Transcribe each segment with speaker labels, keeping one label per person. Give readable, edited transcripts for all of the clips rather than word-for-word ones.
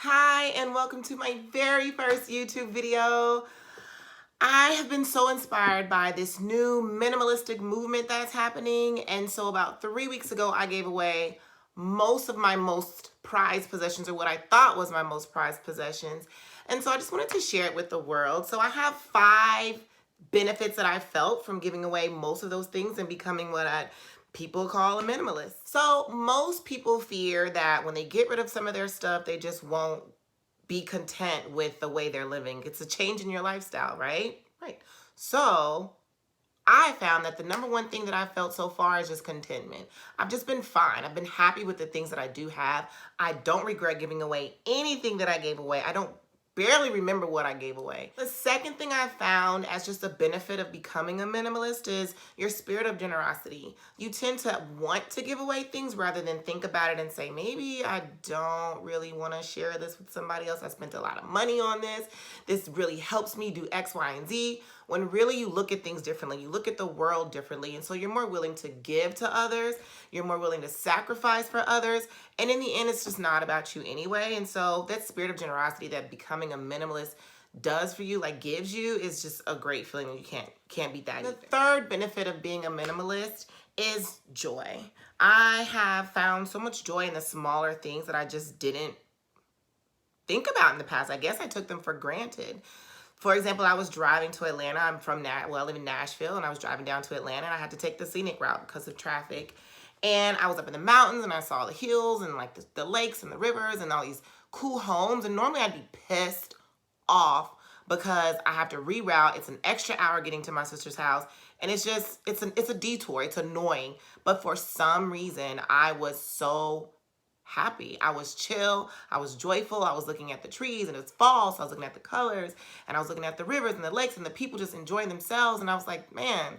Speaker 1: Hi, and welcome to my very first YouTube video. I have been so inspired by this new minimalistic movement that's happening. And so about 3 weeks ago, I gave away most of my most prized possessions, or what I thought was my most prized possessions. And so I just wanted to share it with the world. So I have 5 benefits that I felt from giving away most of those things and becoming what people call a minimalist. So most people fear that when they get rid of some of their stuff, they just won't be content with the way they're living. It's a change in your lifestyle, right? Right. So I found that the number one thing that I felt so far is just contentment. I've just been fine. I've been happy with the things that I do have. I don't regret giving away anything that I gave away. I don't barely remember what I gave away. The second thing I found as just a benefit of becoming a minimalist is your spirit of generosity. You tend to want to give away things rather than think about it and say, maybe I don't really want to share this with somebody else. I spent a lot of money on this. This really helps me do X, Y, and Z. When really you look at things differently, you look at the world differently, and so you're more willing to give to others, you're more willing to sacrifice for others, and in the end, it's just not about you anyway. And so that spirit of generosity that becoming a minimalist does for you, like gives you, is just a great feeling. You can't beat that. The third benefit of being a minimalist is joy. I have found so much joy in the smaller things that I just didn't think about in the past. I guess I took them for granted. For example, I was driving to Atlanta. I live in Nashville, and I was driving down to Atlanta, and I had to take the scenic route because of traffic. And I was up in the mountains, and I saw the hills and like the lakes and the rivers and all these cool homes. And normally I'd be pissed off because I have to reroute. It's an extra hour getting to my sister's house, and it's a detour. It's annoying. But for some reason, I was so happy. I was chill. I was joyful. I was looking at the trees, and it's fall, so I was looking at the colors, and I was looking at the rivers and the lakes and the people just enjoying themselves. And I was like, man,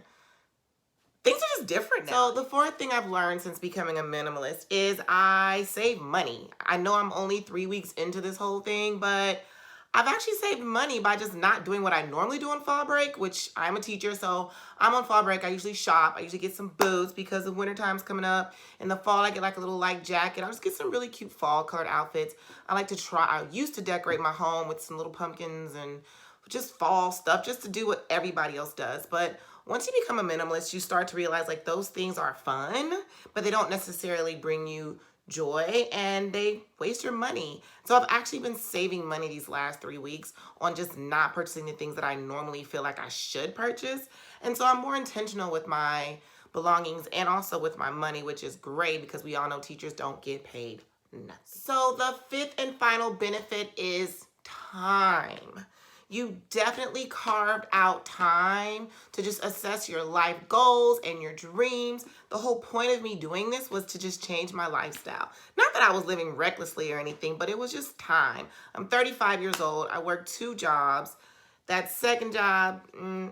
Speaker 1: things are just different now. So the fourth thing I've learned since becoming a minimalist is I save money. I know I'm only 3 weeks into this whole thing, but I've actually saved money by just not doing what I normally do on fall break, which I'm a teacher, so I'm on fall break. I usually shop. I usually get some boots because the winter time's coming up. In the fall, I get like a little light jacket. I just get some really cute fall colored outfits. I used to decorate my home with some little pumpkins and just fall stuff just to do what everybody else does. But once you become a minimalist, you start to realize like those things are fun, but they don't necessarily bring you joy, and they waste your money. So I've actually been saving money these last 3 weeks on just not purchasing the things that I normally feel like I should purchase. And so I'm more intentional with my belongings and also with my money, which is great because we all know teachers don't get paid nothing. So the fifth and final benefit is time. You definitely carved out time to just assess your life goals and your dreams. The whole point of me doing this was to just change my lifestyle. Not that I was living recklessly or anything, but it was just time. I'm 35 years old. I work 2 jobs. That second job,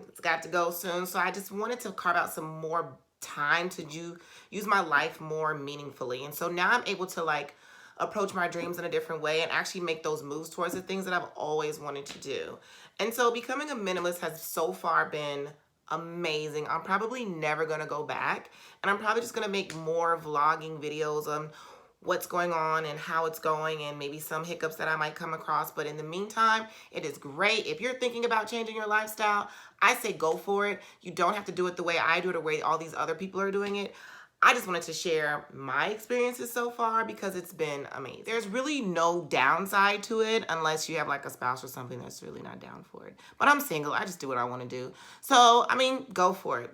Speaker 1: it's got to go soon. So I just wanted to carve out some more time to use my life more meaningfully. And so now I'm able to like approach my dreams in a different way and actually make those moves towards the things that I've always wanted to do. And so becoming a minimalist has so far been amazing. I'm probably never going to go back, and I'm probably just going to make more vlogging videos on what's going on and how it's going and maybe some hiccups that I might come across. But in the meantime, it is great. If you're thinking about changing your lifestyle, I say go for it. You don't have to do it the way I do it or the way all these other people are doing it. I just wanted to share my experiences so far because it's been amazing. There's really no downside to it unless you have like a spouse or something that's really not down for it. But I'm single. I just do what I want to do. So, I mean, go for it.